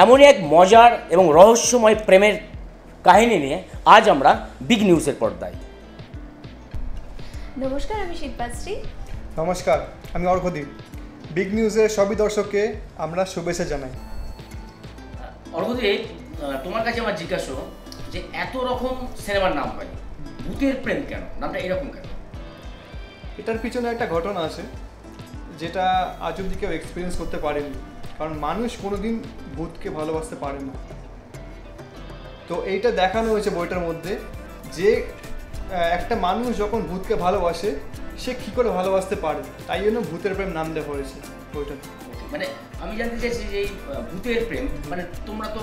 এমনই এক মজার এবং রহস্যময় প্রেমের কাহিনী নিয়ে আজ আমরা বিগ নিউজের পর্দায়। নমস্কার, আমি শিল্পাশ্রী। নমস্কার, আমি অর্ঘদীপ। বিগ নিউজের সবই দর্শককে আমরা শুভেচ্ছা জানাই। অর্ঘদীপ, তোমার কাছে আমার জিজ্ঞাসা যে এত রকম সিনেমার নাম হয়, ভূতের প্রেম কেন নামটা এরকম কেন? এটার পিছনে একটা ঘটনা আছে যেটা আজ অব্দি কেউ এক্সপিরিয়েন্স করতে পারেনি, কারণ মানুষ কোনোদিন ভূতকে ভালোবাসতে পারে না। তো এইটা দেখানো হয়েছে বইটার মধ্যে যে একটা মানুষ যখন ভূতকে ভালোবাসে সে কী করে ভালোবাসতে পারে, তাই জন্য ভূতের প্রেম নাম দেওয়া হয়েছে বইটাতে। মানে আমি জানতে চাইছি যে এই ভূতের প্রেম, মানে তোমরা তো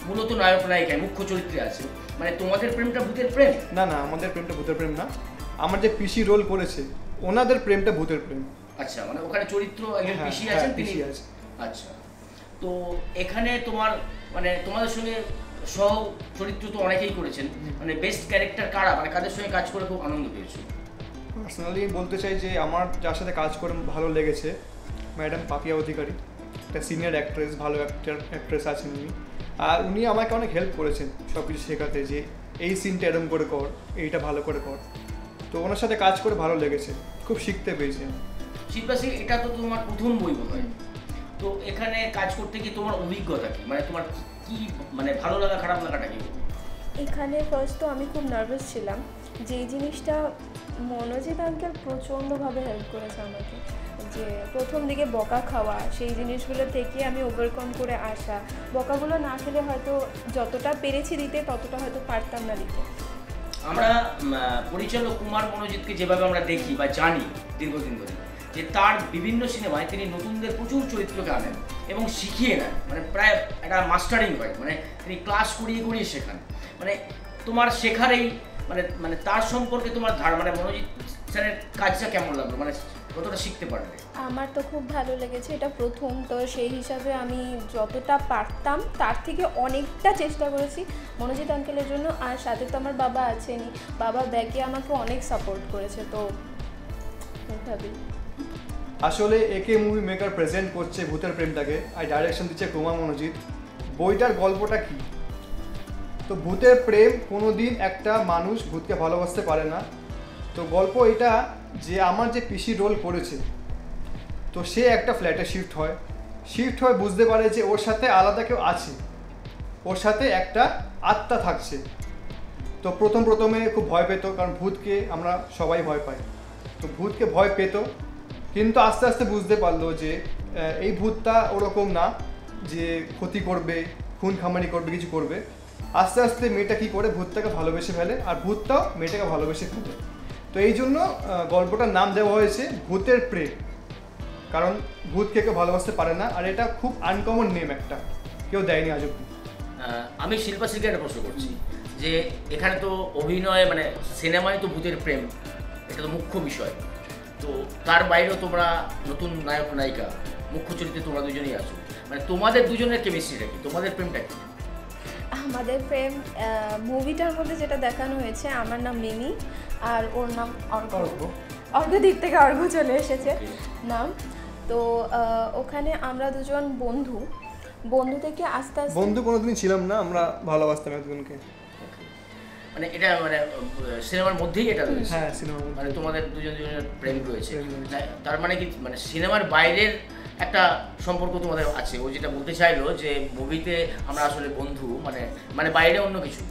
মূলত নায়ক নায়িকায় মুখ্য চরিত্রে আছে, মানে তোমাদের প্রেমটা ভূতের প্রেম? না না, আমাদের প্রেমটা ভূতের প্রেম না। আমার যে পিসি রোল করেছে ওনাদের প্রেমটা ভূতের প্রেম। আচ্ছা, মানে ওখানে চরিত্র একজন পিসি হ্যাঁ, আছেন, পিসি তিনি আছে। আচ্ছা, তো এখানে তোমার মানে তোমাদের সঙ্গে সহ চরিত্র তো অনেকেই করেছেন, মানে বেস্ট ক্যারেক্টার কারা, মানে কাদের সঙ্গে কাজ করে খুব আনন্দ পেয়েছো? পার্সোনালি বলতে চাই যে আমার যার সাথে কাজ করে ভালো লেগেছে ম্যাডাম পাপিয়া অধিকারী, একটা সিনিয়র অ্যাক্ট্রেস, ভালো অ্যাক্ট্রেস আছেন উনি। আর উনি আমাকে অনেক হেল্প করেছেন সব কিছু শেখাতে, যে এই সিনটা এরম করে কর, এইটা ভালো করে কর। তো ওনার সাথে কাজ করে ভালো লেগেছে, খুব শিখতে পেয়েছি। শিল্পাশ্রী, এটা তো তোমার প্রথম বই বোধ হয়, তো এখানে কাজ করতে গিয়ে তোমার অভিজ্ঞতা কি, মানে তোমার কি মানে ভালো লাগা খারাপ লাগাটা কি? এখানে ফার্স্ট তো আমি খুব নার্ভাস ছিলাম, যে এই জিনিসটা মনোজিৎ আঙ্কেল প্রচণ্ডভাবে হেল্প করেছে আমাকে, যে প্রথম দিকে বকা খাওয়া, সেই জিনিসগুলো থেকে আমি ওভারকাম করে আসা। বকাগুলো না খেলে হয়তো যতটা পেরেছি দিতে ততটা হয়তো পারতাম না দিতে। আমরা পরিচালক কুমার মনোজিৎকে যেভাবে আমরা দেখি বা জানি দীর্ঘদিন ধরে, যে তার বিভিন্ন সিনেমায় তিনি নতুনদের প্রচুর চরিত্রকে আনেন এবং শিখিয়ে নেন, মানে প্রায় একটা মাস্টারিং হয়, মানে তিনি ক্লাস করিয়ে করিয়ে শেখান। মানে তোমার শেখার এই মানে মানে তার সম্পর্কে তোমার মানে মনোজিৎ স্যারের কাজটা কেমন লাগলো, মানে কতটা শিখতে পারবে? আমার তো খুব ভালো লেগেছে, এটা প্রথম তো সেই হিসাবে আমি যতটা পারতাম তার থেকে অনেকটা চেষ্টা করেছি মনোজিৎ আঙ্কেলের জন্য। আর সাথে তো আমার বাবা আছেনই, বাবা ব্যাকে আমাকে অনেক সাপোর্ট করেছে। তো ওইভাবেই আসলে একে মুভি মেকার প্রেজেন্ট করছে ভূতের প্রেমটাকে, আর ডাইরেকশন দিচ্ছে কুমার মনোজিৎ। বইটার গল্পটা কি? তো ভূতের প্রেম কোনো দিন একটা মানুষ ভূতকে ভালোবাসতে পারে না। তো গল্প এটা যে আমার যে পিসি রোল করেছে, তো সে একটা ফ্ল্যাটে শিফট হয়ে বুঝতে পারে যে ওর সাথে আলাদা কেউ আছে, ওর সাথে একটা আত্মা থাকছে। তো প্রথমে খুব ভয় পেত, কারণ ভূতকে আমরা সবাই ভয় পাই। তো ভূতকে ভয় পেত, কিন্তু আস্তে আস্তে বুঝতে পারলো যে এই ভূতটা ওরকম না যে ক্ষতি করবে, খুন খামারি করবে, কিছু করবে। আস্তে আস্তে মেয়েটা কী করে ভূতটাকে ভালোবেসে ফেলে, আর ভূতটাও মেয়েটাকে ভালোবেসে ফেলে। তো এই জন্য গল্পটার নাম দেওয়া হয়েছে ভূতের প্রেম, কারণ ভূতকে কেউ ভালোবাসতে পারে না। আর এটা খুব আনকমন নেম, একটা কেউ দেয়নি আজ অব্দি। আমি শিল্পাশ্রীকে একটা প্রশ্ন করছি, যে এখানে তো অভিনয় মানে সিনেমায় তো ভূতের প্রেম এটা তো মুখ্য বিষয়, তো তার বাইরেও তোমরা নতুন নায়ক নায়িকা, মুখ্য চরিত্রে তোমরা দুজনেই আছো, মানে তোমাদের দুজনের কেমিস্ট্রিটা কি, তোমাদের প্রেমটা কি? আমাদের প্রেম মুভিটার মধ্যে যেটা দেখানো হয়েছে, আমার নাম মিমি আর ওর নাম অর্ঘদীপ, থেকে অর্ঘ চলে এসেছে নাম। তো ওখানে আমরা দুজন বন্ধু থেকে আস্তে আস্তে বন্ধু কোনোদিনই ছিলাম না, আমরা ভালোবাসতাম একজনকে। মানে এটা মানে সিনেমার মধ্যেই এটা রয়েছে? হ্যাঁ, সিনেমার মধ্যে মানে তোমাদের দুজনের প্রেম রয়েছে। তার মানে কি মানে সিনেমার বাইরের একটা সম্পর্ক তোমাদের আছে? ও যেটা বলতে চাইলো যে মুভিতে আমরা আসলে বন্ধু, মানে মানে বাইরে অন্য কিছু,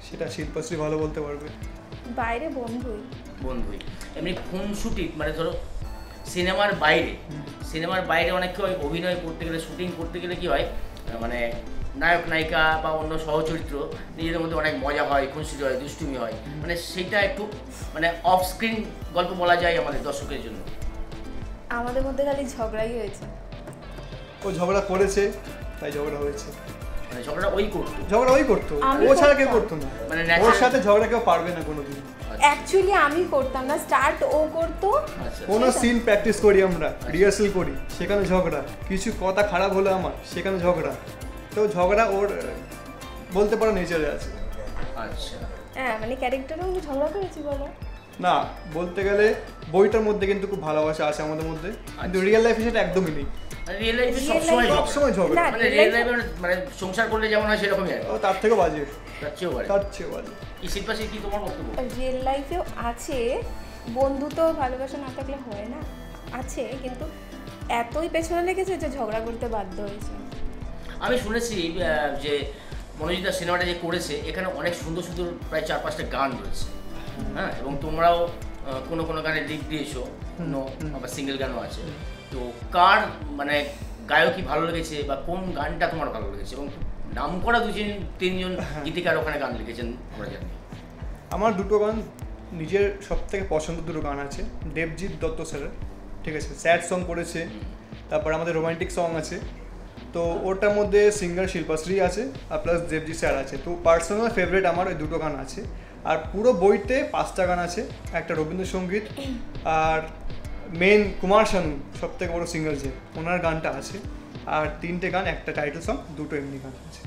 সেটা শিল্পাশ্রী ভালো বলতে পারবে। বাইরে বন্ধুই। এমনি খুনসুটি, মানে ধরো সিনেমার বাইরে অনেক কেউ অভিনয় করতে গেলে, শুটিং করতে গেলে কি হয়, মানে নায়ক নায়িকা বা অন্য সহচরিত্র নিজেদের মধ্যে অনেক মজা হয়, খুনসুটি হয়, দুষ্টুমি হয়, মানে সেটা একটু মানে অফ স্ক্রিন গল্প বলা যায় আমাদের দর্শকের জন্য। আমাদের মধ্যে খালি ঝগড়াই হয়েছে। ও ঝগড়া করেছে, তাই ঝগড়া হয়েছে। মানে ঝগড়া ওই করতো, ও ছাড়া কেউ করতো না। মানে ওর সাথে ঝগড়া কেউ পারবে না কোনোদিন। অ্যাকচুয়ালি আমি করতাম না, স্টার্ট ও করতো। কোনো সিন প্র্যাকটিস করি আমরা, রিহার্সাল করি, সেখানে ঝগড়া। কিছু কথা খারাপ হলো আমার, সেখানে ঝগড়া। তো ঝগড়া ওর বলতে পারো নেচারে আছে। আচ্ছা, হ্যাঁ, মানে ক্যারেক্টারও আমি ঝগড়া করেছি বলো না, বলতে গেলে বইটার মধ্যে কিন্তু খুব ভালোবাসা আছে আমাদের মধ্যে, কিন্তু রিয়েল লাইফে সেটা একদমই নেই। রিয়েল লাইফে Real সবসময় life- সবসময় ঝগড়া। না, মানে real রিয়েল life- লাইফে মানে সংসার করলে যেমন হয় সেরকমই আর কি। ও তার থেকেও বাজে, তার চেয়েও বাড়ে। তার চেয়ে বাজে। কি শিল্পাশী, কি তোমার বক্তব্য? রিয়েল লাইফেও আছে, বন্ধু তো ভালোবাসা না থাকলে হয় না, আছে, কিন্তু এতই পেছনে লেগেছে যে ঝগড়া করতে বাধ্য হয়েছে। আমি শুনেছি যে মনোজিৎ সিনেমাটা যে করেছে এখানে অনেক সুন্দর সুন্দর প্রায় 4-5টা গান রয়েছে, হ্যাঁ, এবং তোমরাও কোনো কোনো গানে লিপ দিয়েছো, আবার সিঙ্গেল গানও আছে। তো কার মানে গায়কই ভালো লেগেছে বা কোন গানটা তোমার ভালো লেগেছে? এবং নাম করা 2-3জন গীতিকার ওখানে গান লিখেছেন আমরা জানি। আমার দুটো গান নিজের সব থেকে পছন্দের দুটো গান আছে দেবজিৎ দত্ত স্যারের, ঠিক আছে, স্যাড সং করেছে, তারপর আমাদের রোমান্টিক সং আছে। তো ওটার মধ্যে সিঙ্গার শিল্পাশ্রী আছে আর প্লাস দেবজিৎ স্যার আছে। তো পার্সোনাল ফেভারিট আমার ওই দুটো গান আছে। আর পুরো বইতে 5টা গান আছে, একটা রবীন্দ্রসঙ্গীত, আর মেন কুমার শানু সব থেকে বড় সিঙ্গার যে ওনার গানটা আছে, আর 3টে গান, একটা টাইটেল সং, দুটো এমনি গান আছে।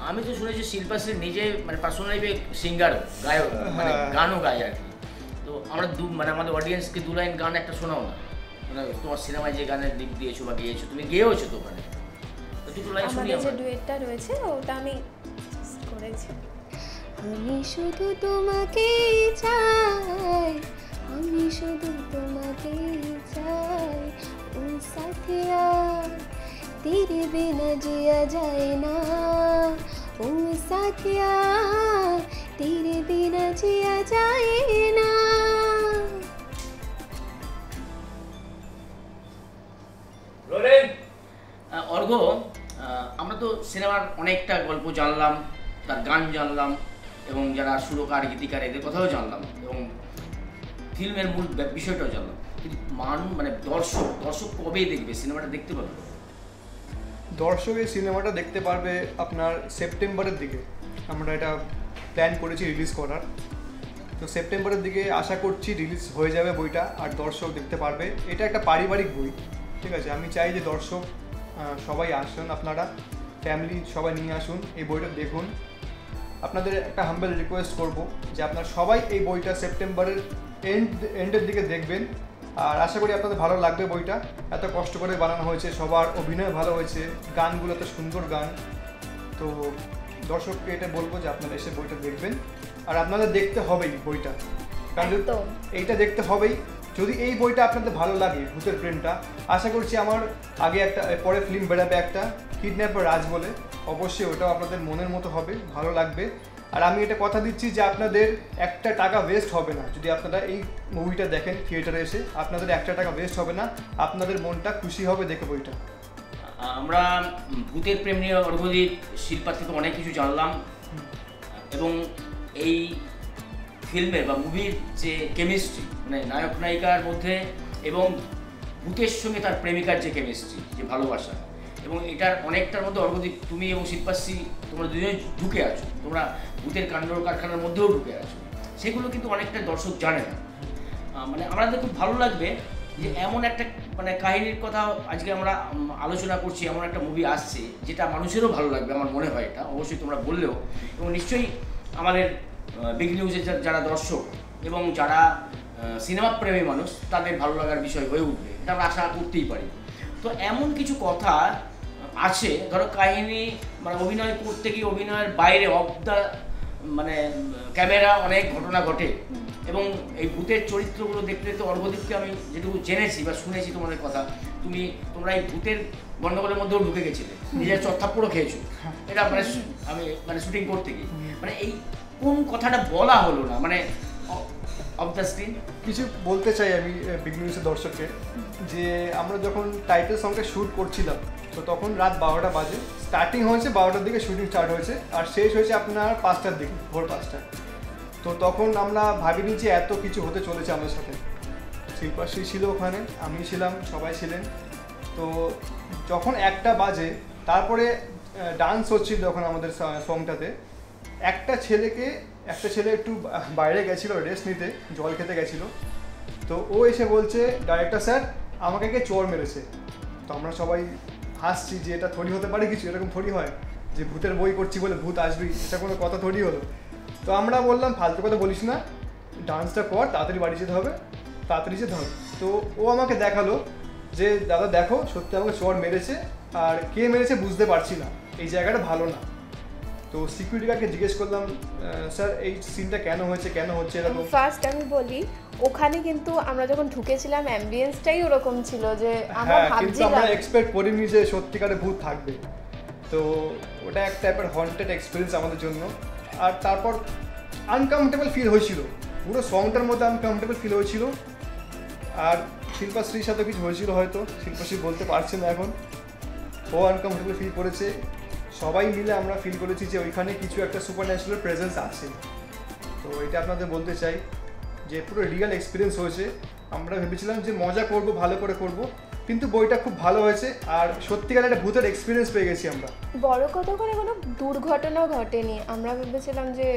আমি তো শুনেছি শিল্পাশ্রী নিজে মানে পার্সোনালি সিঙ্গারও, গায়ক, মানে গানও গায় আর কি। তো আমরা মানে আমাদের অডিয়েন্সকে 2 লাইন গান একটা শোনাও না, মানে তোমার সিনেমায় যে গানের লিপ দিয়েছো বা গেয়েছো, তুমি গেয়েওছো তো ওখানে, তো 2 লাইন শুনি আমাদের যে আমরা। ডুয়েটটা রয়েছে ওটা আমি করেছি। আমি শুধু তোমাকে চাই, আমি শুধু তোমাকে চাই, ও সাথিয়া तेरे बिना जिया जाए ना, ओ साथिया तेरे बिना जिया जाए ना। অর্ঘ, আমরা তো সিনেমার অনেকটা গল্প জানলাম, তার গান জানলাম, এবং যারা সুরকার গীতিকার এদের কথাও জানলাম, এবং ফিল্মের মূল বিষয়টাও জানলাম। কিন্তু মানে দর্শক কবে দেখবে সিনেমাটা, দেখতে পাবে? দর্শক এই সিনেমাটা দেখতে পারবে আপনার সেপ্টেম্বরের দিকে। আমরা এটা প্ল্যান করেছি রিলিজ করার, তো সেপ্টেম্বরের দিকে আশা করছি রিলিজ হয়ে যাবে বইটা, আর দর্শক দেখতে পারবে। এটা একটা পারিবারিক বই, ঠিক আছে। আমি চাই যে দর্শক সবাই আসুন, আপনারা ফ্যামিলি সবাই নিয়ে আসুন, এই বইটা দেখুন। আপনাদের একটা হাম্বেল রিকোয়েস্ট করব যে আপনারা সবাই এই বইটা সেপ্টেম্বরের এন্ডের দিকে দেখবেন, আর আশা করি আপনাদের ভালো লাগবে বইটা। এত কষ্ট করে বানানো হয়েছে, সবার অভিনয় ভালো হয়েছে, গানগুলো এত সুন্দর গান। তো দর্শককে এটা বলবো যে আপনারা এসে বইটা দেখবেন, আর আপনাদের দেখতে হবেই বইটা, কারণ একদম। এইটা দেখতে হবেই। যদি এই বইটা আপনাদের ভালো লাগে, ভূতের প্রেমটা, আশা করছি আমার আগে একটা পরে ফিল্ম বেরাবে একটা কিডন্যাপার রাজ বলে, অবশ্যই ওটাও আপনাদের মনের মতো হবে, ভালো লাগবে। আর আমি এটা কথা দিচ্ছি যে আপনাদের একটা টাকা ওয়েস্ট হবে না যদি আপনারা এই মুভিটা দেখেন থিয়েটারে এসে, আপনাদের একটা টাকা ওয়েস্ট হবে না, আপনাদের মনটা খুশি হবে দেখে বইটা। আমরা ভূতের প্রেম নিয়ে অর্ঘদীপ শিল্পার থেকে অনেক কিছু জানলাম, এবং এই ফিল্মের বা মুভির যে কেমিস্ট্রি, মানে নায়ক নায়িকার মধ্যে এবং ভূতের সঙ্গে তার প্রেমিকার যে কেমিস্ট্রি, যে ভালোবাসা, এবং এটার অনেকটার মধ্যে অর্ঘদীপ তুমি এবং শিল্পাশ্রী তোমরা দুজনে ঢুকে আছো, তোমরা ভূতের কাণ্ড কারখানার মধ্যেও ঢুকে আছো, সেগুলো কিন্তু অনেকটা দর্শক জানে না। মানে আমাদের খুব ভালো লাগবে যে এমন একটা মানে কাহিনীর কথা আজকে আমরা আলোচনা করছি, এমন একটা মুভি আসছে যেটা মানুষেরও ভালো লাগবে, আমার মনে হয়। এটা অবশ্যই তোমরা বললেও, এবং নিশ্চয়ই আমাদের বিগ নিউজের যারা দর্শক এবং যারা সিনেমা প্রেমী মানুষ তাদের ভালো লাগার বিষয় হয়ে উঠবে, এটা আমরা আশা করতেই পারি। তো এমন কিছু কথা আছে, ধরো কাহিনী মানে অভিনয় করতে গিয়ে অভিনয়ের বাইরে অফ দ্য মানে ক্যামেরা অনেক ঘটনা ঘটে, এবং এই ভূতের চরিত্রগুলো দেখতে দেখতে অর্ঘদীপকে আমি যেটুকু জেনেছি বা শুনেছি তোমাদের কথা, তোমরা এই ভূতের গন্ডগোলের মধ্যেও ঢুকে গেছিলে, নিজের চত্থাপ্পড়ও খেয়েছো, এটা মানে আমি মানে শুটিং করতে গিয়ে, মানে এই কোন কথাটা বলা হলো না মানে অফ দ্য স্ক্রিন? কিছু বলতে চাই আমি বিগ নিউজের দর্শককে, যে আমরা যখন টাইটেল সংটা শ্যুট করছিলাম তো তখন রাত 12টা বাজে, স্টার্টিং হয়েছে 12টার দিকে, শুটিং স্টার্ট হয়েছে, আর শেষ হয়েছে আপনার 5টার দিকে, ভোর 5টায়। তো তখন আমরা ভাবিনি যে এত কিছু হতে চলেছে আমাদের সাথে। শিল্পাশ্রী ছিল ওখানে, আমি ছিলাম, সবাই ছিলেন। তো যখন 1টা বাজে, তারপরে ডান্স হচ্ছিল যখন আমাদের সংটাতে, একটা ছেলে একটু বাইরে গেছিলো রেস্ট নিতে, জল খেতে গেছিলো। তো ও এসে বলছে, ডাইরেক্টর স্যার আমাকে কে চোর মেরেছে। তো আমরা সবাই হাসছি যে এটা থোড়ি হতে পারে, কিছু এরকম থোড়ি হয় যে ভূতের বই করছি বলে ভূত আসবেই, এটা কোনো কথা থোড়ি হলো। তো আমরা বললাম ফালতু কথা বলিস না, ডান্সটা কর, তাড়াতাড়ি বাড়ি যেতে হবে, তাড়াতাড়ি যেতে হবে। তো ও আমাকে দেখালো যে দাদা দেখো সত্যি আমাকে চোর মেরেছে, আর কে মেরেছে বুঝতে পারছি না, এই জায়গাটা ভালো না। তো সিকিউরিটি গার্ডকে জিজ্ঞেস করলাম স্যার এই সিনটা কেন হয়েছে, কেন হচ্ছে এরকম। ফার্স্ট আমি বলি, ওখানে কিন্তু আমরা যখন ঢুকেছিলাম অ্যাম্বিয়েন্সটাই ওরকম ছিল যে আমরা হ্যাঁ, কিন্তু আমরা ভাবছিলাম এক্সপেক্ট করিনি যে সত্যিকারে ভূত থাকবে। তো ওটা এক টাইপের হন্টেড এক্সপিরিয়েন্স আমাদের জন্য। আর তারপর আনকমফর্টেবল ফিল হয়েছিল, পুরো সংটার মধ্যে আনকমফর্টেবল ফিল হয়েছিল। আর শিল্পাশ্রীর সাথে কিছু হয়েছিল হয়তো, শিল্পাশ্রী বলতে পারছে না এখন, ও আনকমফর্টেবল ফিল করেছে। সবাই মিলে আমরা ফিল করেছি যে ওইখানে কিছু একটা সুপার ন্যাচারাল প্রেজেন্স আছে। তো এটা আপনাদের বলতে চাই যে পুরো রিয়েল এক্সপিরিয়েন্স হয়েছে। আমরা ভেবেছিলাম যে মজা করব, ভালো করে করব, কিন্তু বইটা খুব ভালো হয়েছে। আর সত্যিকার একটা ভূতের এক্সপিরিয়েন্স পেয়ে গেছি আমরা। বড় কথা করে কোনো দুর্ঘটনা ঘটেনি, আমরা ভেবেছিলাম যে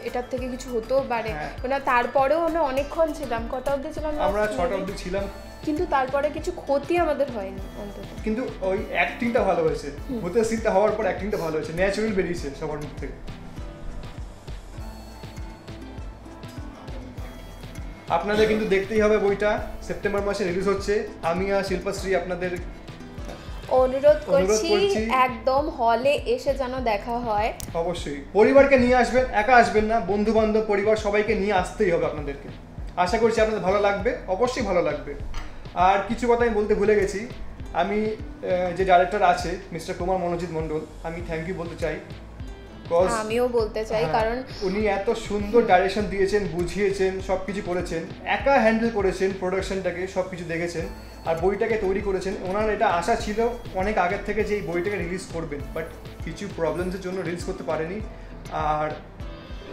এটার থেকে কিছু হতেও পারে, হ্যাঁ। মানে তারপরেও আমরা অনেকক্ষণ ছিলাম, কত অবধি ছিলাম আমরা 6টা অবধি ছিলাম, কিন্তু তারপরে কিছু ক্ষতি আমাদের হয়নি অন্তত। কিন্তু ওই অ্যাক্টিংটা ভালো হয়েছে, ভূতের সিনটা হওয়ার পর অ্যাক্টিংটা ভালো হয়েছে, ন্যাচারাল বেরিয়েছে সবার মুখ থেকে। আপনাদের কিন্তু দেখতেই হবে বইটা, সেপ্টেম্বর মাসে রিলিজ হচ্ছে। আমি আর শিল্পাশ্রী আপনাদের অনুরোধ অনুরোধ করছি করছি। একদম হলে এসে যেন দেখা হয়। অবশ্যই পরিবারকে নিয়ে আসবেন, একা আসবেন না, বন্ধু বান্ধব পরিবার সবাইকে নিয়ে আসতেই হবে আপনাদেরকে। আশা করছি আপনাদের ভালো লাগবে, অবশ্যই ভালো লাগবে। আর কিছু কথা আমি বলতে ভুলে গেছি, আমি যে ডাইরেক্টর আছে মিস্টার কুমার মনোজিৎ মণ্ডল, আমি থ্যাংক ইউ বলতে চাই। আমিও বলতে চাই, কারণ উনি এত সুন্দর ডাইরেকশন দিয়েছেন, বুঝিয়েছেন, সব কিছু করেছেন, একা হ্যান্ডেল করেছেন প্রোডাকশনটাকে, সব কিছু দেখেছেন আর বইটাকে তৈরি করেছেন। ওনার এটা আশা ছিল অনেক আগের থেকে যে এই বইটাকে রিলিজ করবেন, বাট কিছু প্রবলেমসের জন্য রিলিজ করতে পারেনি। আর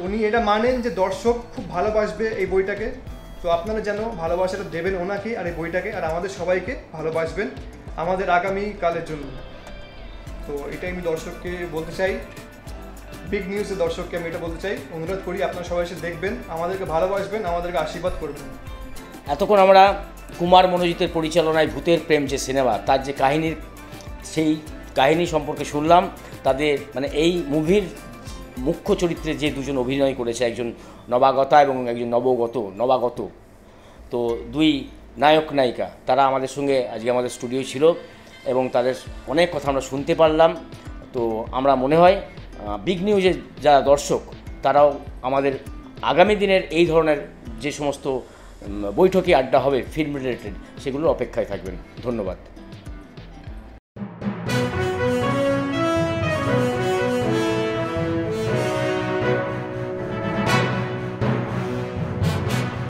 উনি এটা মানেন যে দর্শক খুব ভালোবাসবে এই বইটাকে। তো আপনারা যেন ভালোবাসাটা দেবেন ওনাকে আর এই বইটাকে, আর আমাদের সবাইকে ভালোবাসবেন আমাদের আগামী কালের জন্য। তো এটাই আমি দর্শককে বলতে চাই, বিগ নিউজের দর্শককে আমি এটা বলতে চাই। অনুরোধ করি আপনারা সবাই এসে দেখবেন, আমাদেরকে ভালোবাসবেন, আমাদেরকে আশীর্বাদ করবেন। এতক্ষণ আমরা কুমার মনোজিতের পরিচালনায় ভূতের প্রেম যে সিনেমা, তার যে কাহিনীর, সেই কাহিনী সম্পর্কে শুনলাম। তাদের মানে এই মুভির মুখ্য চরিত্রে যে দুজন অভিনয় করেছে, একজন নবাগতা এবং একজন নবাগত, তো দুই নায়ক নায়িকা, তারা আমাদের সঙ্গে আজকে আমাদের স্টুডিও ছিল এবং তাদের অনেক কথা আমরা শুনতে পারলাম। তো আমরা মনে হয় বিগ নিউজের যারা দর্শক, তারাও আমাদের আগামী দিনের এই ধরনের যে সমস্ত বৈঠকে আড্ডা হবে ফিল্ম রিলেটেড, সেগুলোর অপেক্ষায় থাকবেন। ধন্যবাদ।